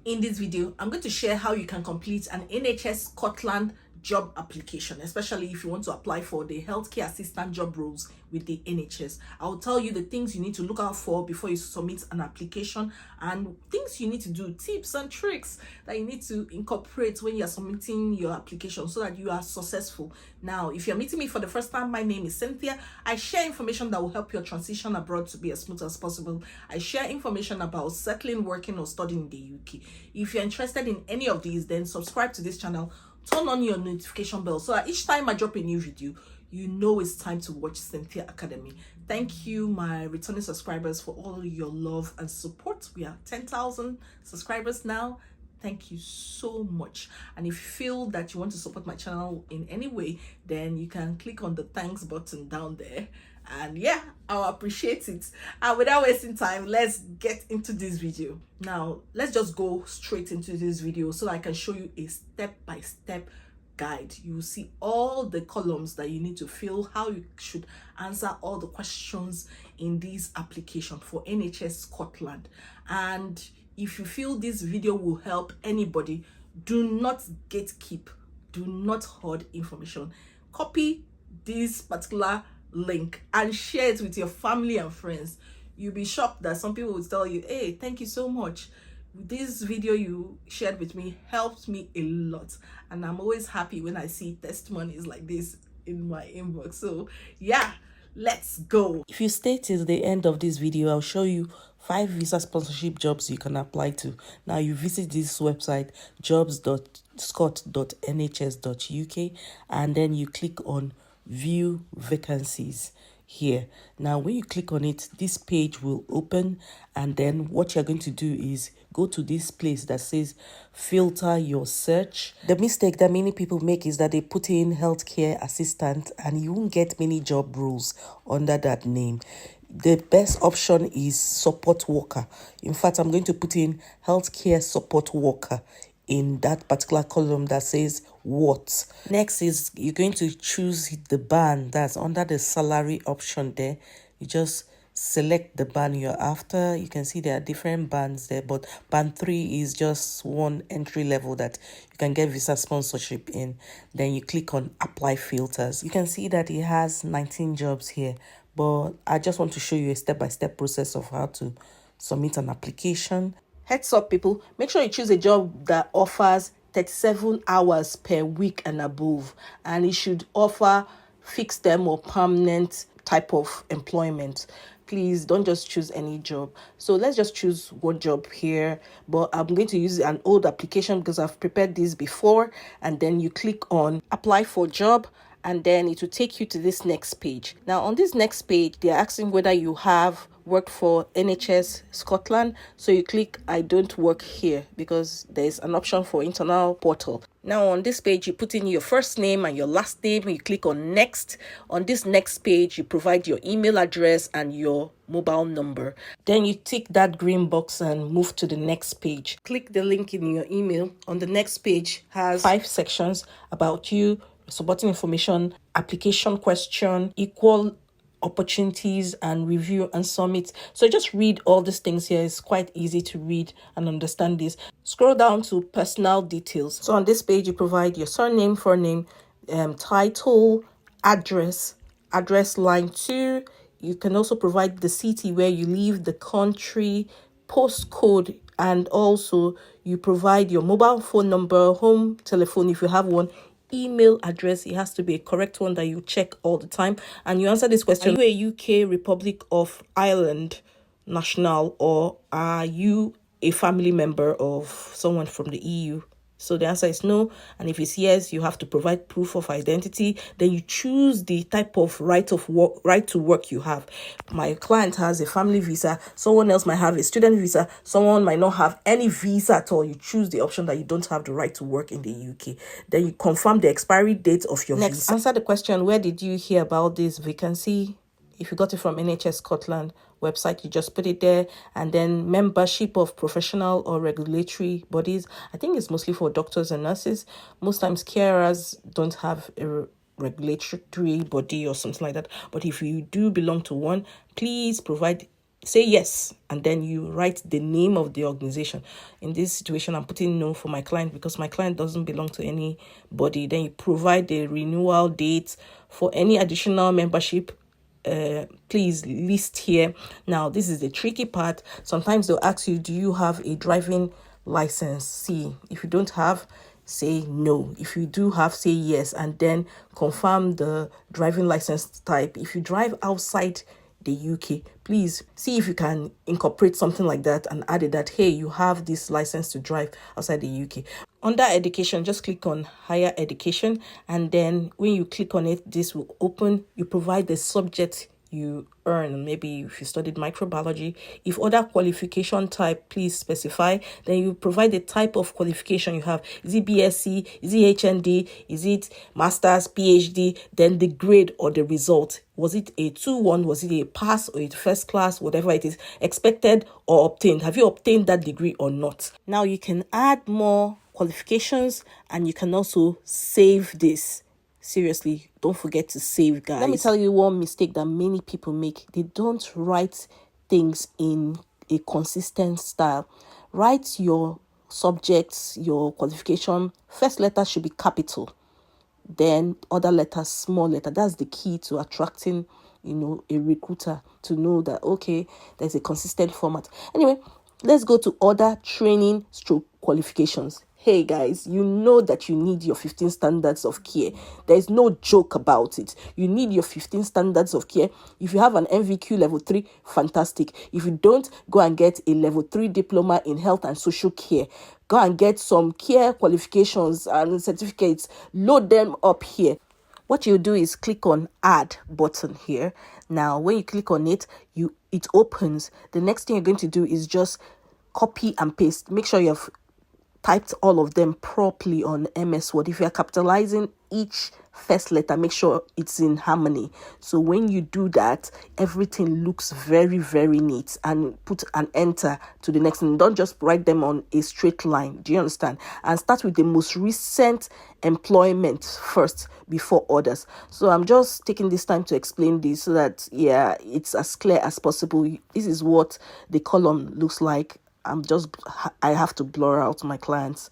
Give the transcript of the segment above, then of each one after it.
In this video, I'm going to share how you can complete an NHS Scotland job application, especially if you want to apply for the healthcare assistant job roles with the NHS. I'll tell you the things you need to look out for before you submit an application and things you need to do, tips and tricks that you need to incorporate when you're submitting your application so that you are successful. Now, if you're meeting me for the first time, my name is Cynthia. I share information that will help your transition abroad to be as smooth as possible. I share information about settling, working, or studying in the UK. If you're interested in any of these, then subscribe to this channel. Turn on your notification bell so that each time I drop a new video, you know it's time to watch Cynthia Academy. Thank you, my returning subscribers, for all your love and support. We are 10,000 subscribers now. Thank you so much. And if you feel that you want to support my channel in any way, then you can click on the thanks button down there. And yeah, I'll appreciate it. And without wasting time, let's get into this video. Now, let's just go straight into this video so that I can show you a step-by-step guide. You will see all the columns that you need to fill, how you should answer all the questions in this application for NHS Scotland. And if you feel this video will help anybody, do not gatekeep, do not hoard information. Copy this particular link and share it with your family and friends. You'll be shocked that some people will tell you, hey, thank you so much. This video you shared with me helped me a lot, and I'm always happy when I see testimonies like this in my inbox. So yeah, let's go. If you stay till the end of this video, I'll show you 5 visa sponsorship jobs you can apply to. Now, you visit this website, jobs.scot.nhs.uk, and then you click on view vacancies here. Now, when you click on it, this page will open, and then what you're going to do is go to this place that says filter your search. The mistake that many people make is that they put in healthcare assistant, and you won't get many job roles under that name. The best option is support worker. In fact, I'm going to put in healthcare support worker in that particular column that says what. Next is you're going to choose the band that's under the salary option there. You just select the band you're after. You can see there are different bands there, but band 3 is just one entry level that you can get visa sponsorship in. Then you click on apply filters. You can see that it has 19 jobs here, but I just want to show you a step-by-step process of how to submit an application. Heads up, people, make sure you choose a job that offers 37 hours per week and above, and it should offer fixed term or permanent type of employment. Please don't just choose any job. So let's just choose one job here, but I'm going to use an old application because I've prepared this before. And then you click on apply for job, and then it will take you to this next page. Now, on this next page, they're asking whether you have worked for NHS Scotland. So you click I don't work here because there's an option for internal portal. Now, on this page, you put in your first name and your last name, and you click on next. On this next page, you provide your email address and your mobile number. Then you tick that green box and move to the next page. Click the link in your email. On the next page has 5 sections about you, supporting information, application question, equal opportunities, and review and submit. So just read all these things here. It's quite easy to read and understand this. Scroll down to personal details. So on this page, you provide your surname, forename, title, address line 2. You can also provide the city where you live, the country, postcode, and also you provide your mobile phone number, home telephone if you have one, email address. It has to be a correct one that you check all the time. And you answer this question: are you a UK Republic of Ireland national, or are you a family member of someone from the EU? So the answer is no. And if it's yes, you have to provide proof of identity. Then you choose the type of right to work you have. My client has a family visa. Someone else might have a student visa. Someone might not have any visa at all. You choose the option that you don't have the right to work in the UK. Then you confirm the expiry date of your visa. Answer the question: where did you hear about this vacancy? If you got it from NHS Scotland website, you just put it there. And then membership of professional or regulatory bodies. I think it's mostly for doctors and nurses. Most times carers don't have a regulatory body or something like that. But if you do belong to one, please provide say yes, and then you write the name of the organization. In this situation, I'm putting no for my client because my client doesn't belong to anybody. Then you provide the renewal date for any additional membership. Please list here. Now, this is the tricky part. Sometimes they'll ask you, do you have a driving license? See, if you don't have, say no. If you do have, say yes, and then confirm the driving license type. If you drive outside the UK, please see if you can incorporate something like that and add it that, hey, you have this license to drive outside the UK. Under education, just click on higher education, and then when you click on it, this will open. You provide the subject you earn. Maybe if you studied microbiology, if other qualification type, please specify. Then you provide the type of qualification you have. Is it BSc? Is it HND? Is it master's, PhD? Then the grade or the result. Was it a 2-1? Was it a pass or a first class? Whatever it is, expected or obtained. Have you obtained that degree or not? Now you can add more qualifications, and you can also save this. Seriously, don't forget to save, guys. Let me tell you one mistake that many people make. They don't write things in a consistent style. Write your subjects, your qualification. First letter should be capital. Then other letters, small letter. That's the key to attracting, a recruiter to know that, okay, there's a consistent format. Anyway, let's go to other training stroke qualifications. Hey guys, you know that you need your 15 standards of care. There's no joke about it. You need your 15 standards of care. If you have an NVQ level 3, fantastic. If you don't, go and get a level 3 diploma in health and social care. Go and get some care qualifications and certificates. Load them up here. What you do is click on add button here. Now, when you click on it, it opens. The next thing you're going to do is just copy and paste. Make sure you have typed all of them properly on MS Word. If you are capitalizing each first letter, make sure it's in harmony. So when you do that, everything looks very, very neat, and put an enter to the next one. Don't just write them on a straight line. Do you understand? And start with the most recent employment first before others. So I'm just taking this time to explain this so that, it's as clear as possible. This is what the column looks like. I have to blur out my client's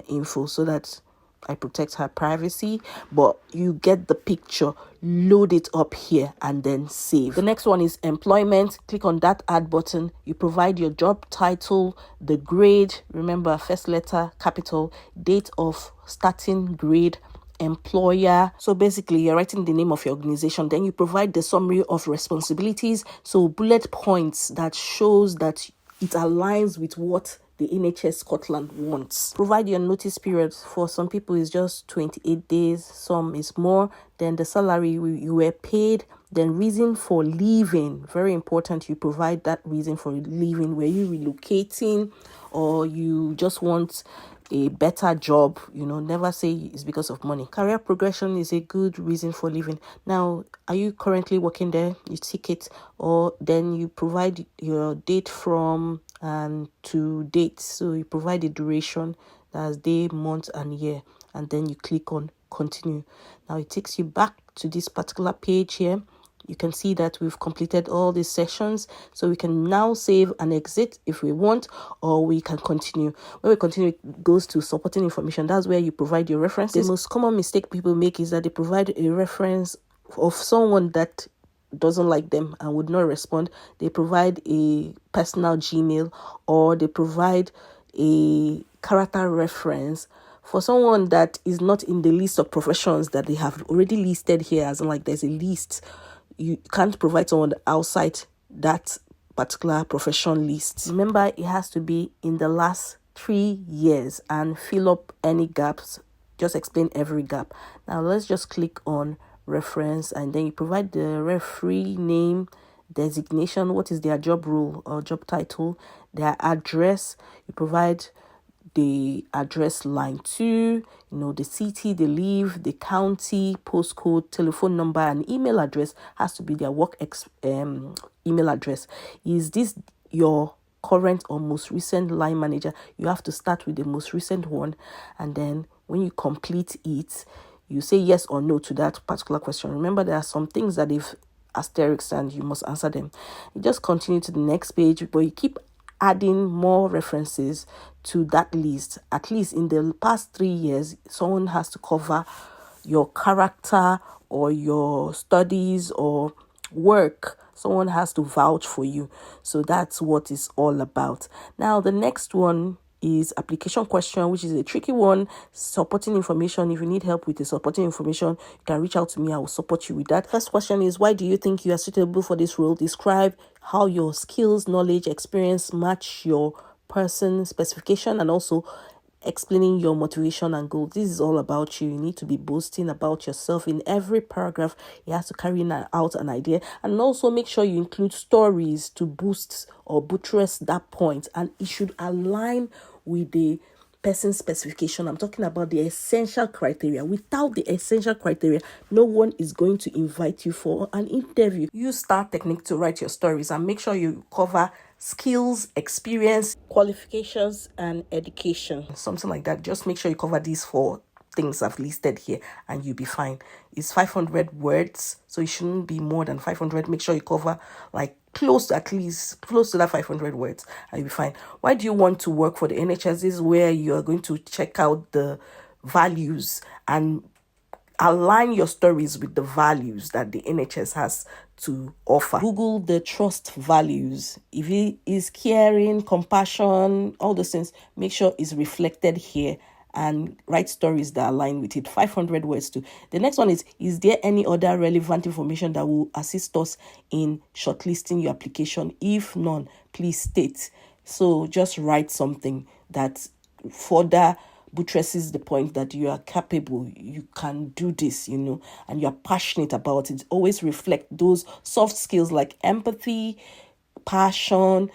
info so that I protect her privacy, but you get the picture. Load it up here and then save. The next one is employment. Click on that add button. You provide your job title, the grade, remember first letter, capital, date of starting grade, employer. So basically you're writing the name of your organization. Then you provide the summary of responsibilities, so bullet points that shows that it aligns with what the NHS Scotland wants. Provide your notice period. For some people it's just 28 days, some is more. Then the salary you were paid. Then reason for leaving, very important. You provide that reason for leaving. Were you relocating, or you just want a better job? Never say it's because of money. Career progression is a good reason for leaving. Now, are you currently working there? You tick it, or then you provide your date from and to date. So you provide the duration, that's day, month, and year, and then you click on continue. Now it takes you back to this particular page here. You can see that we've completed all these sections, so we can now save and exit if we want, or we can continue. When we continue, it goes to supporting information. That's where you provide your references. The most common mistake people make is that they provide a reference of someone that doesn't like them and would not respond. They provide a personal Gmail, or they provide a character reference for someone that is not in the list of professions that they have already listed here, as in like there's a list. You can't provide someone outside that particular profession list. Remember, it has to be in the last 3 years, and fill up any gaps. Just explain every gap. Now let's just click on reference, and then you provide the referee name, designation, what is their job role or job title, their address. You provide the address line 2, the city they live, the county, postcode, telephone number, and email address has to be their work email address. Is this your current or most recent line manager? You have to start with the most recent one, and then when you complete it, you say yes or no to that particular question. Remember, there are some things that they've asterisks and you must answer them. You just continue to the next page, but you keep adding more references to that list. At least in the past 3 years, someone has to cover your character or your studies or work. Someone has to vouch for you. So that's what it's all about. Now, the next one is application question, which is a tricky one. Supporting information. If you need help with the supporting information, you can reach out to me. I will support you with that. First question is, why do you think you are suitable for this role? Describe how your skills, knowledge, experience match your person specification, and also explaining your motivation and goal. This is all about you. You need to be boasting about yourself. In every paragraph, you have to carry out an idea, and also make sure you include stories to boost or buttress that point, and it should align with the person specification. I'm talking about the essential criteria. Without the essential criteria, no one is going to invite you for an interview. Use STAR technique to write your stories and make sure you cover skills, experience, qualifications, and education. Something like that. Just make sure you cover these 4 things I've listed here and you'll be fine. It's 500 words, so it shouldn't be more than 500. Make sure you cover like close to that 500 words and you'll be fine. Why do you want to work for the NHS? This is where you are going to check out the values and align your stories with the values that the NHS has to offer. Google the trust values. If it is caring, compassion, all those things, make sure it's reflected here and write stories that align with it. 500 words too. The next one is there any other relevant information that will assist us in shortlisting your application? If none, please state. So just write something that further buttresses the point that you are capable, you can do this, and you're passionate about it. Always reflect those soft skills like empathy, passion,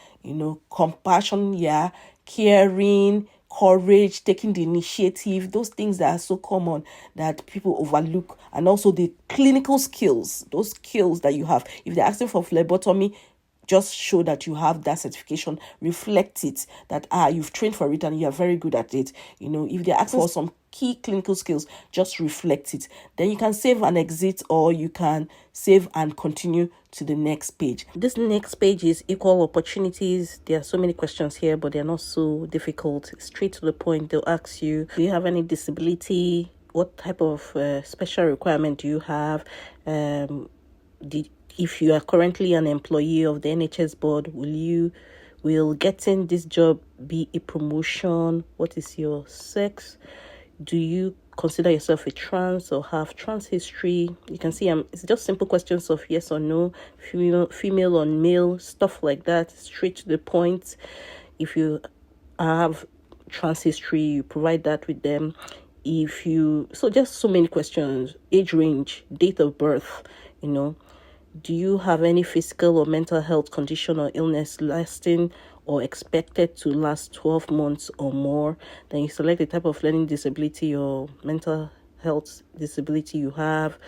compassion, caring, courage, taking the initiative, those things that are so common that people overlook. And also the clinical skills, those skills that you have. If they're asking for phlebotomy, just show that you have that certification. Reflect it, that you've trained for it and you are very good at it. If they're asking for some key clinical skills, just reflect it. Then you can save and exit, or you can save and continue to the next page. This next page is equal opportunities. There are so many questions here, but they're not so difficult. Straight to the point. They'll ask you, do you have any disability? What type of special requirement do you have? If you are currently an employee of the NHS board, will getting this job be a promotion? What is your sex? Do you consider yourself a trans or have trans history? You can see it's just simple questions of yes or no, female or male, stuff like that, straight to the point. If you have trans history, you provide that with them. Just so many questions. Age range, date of birth, Do you have any physical or mental health condition or illness lasting or expected to last 12 months or more? Then you select the type of learning disability or mental health disability you have.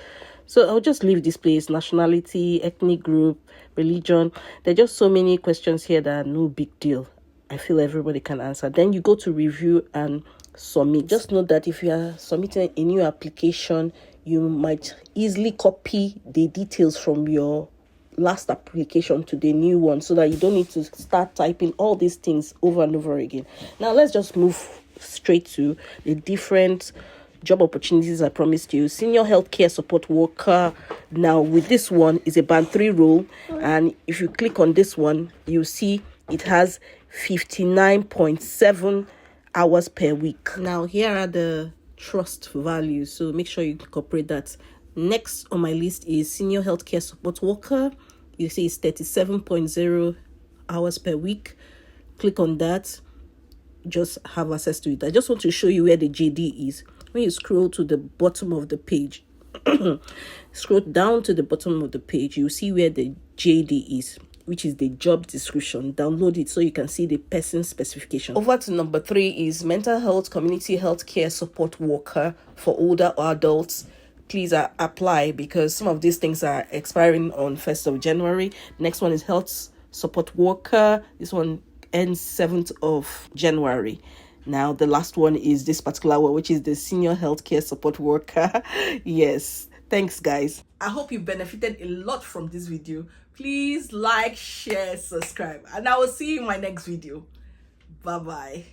So I'll just leave this place. Nationality, ethnic group, religion. There are just so many questions here that are no big deal. I feel everybody can answer. Then you go to review and submit. Just note that if you are submitting a new application, you might easily copy the details from your last application to the new one so that you don't need to start typing all these things over and over again. Now, let's just move straight to the different job opportunities I promised you. Senior healthcare support worker. Now, with this one, is a band 3 role. And if you click on this one, you'll see it has 59.7 hours per week. Now, here are the trust values, so make sure you incorporate that. Next on my list is senior healthcare support worker. You see it's 37.0 hours per week. Click on that, just have access to it. I just want to show you where the JD is. When you scroll to the bottom of the page, scroll down to the bottom of the page, you see where the JD is, which is the job description. Download it so you can see the person specification. Over to number 3 is mental health community health care support worker for older adults. Please apply because some of these things are expiring on 1st of January. Next one is health support worker. This one ends 7th of January. Now, the last one is this particular one, which is the senior healthcare support worker. Yes, Thanks, guys. I hope you benefited a lot from this video. Please like, share, subscribe, and I will see you in my next video. Bye bye.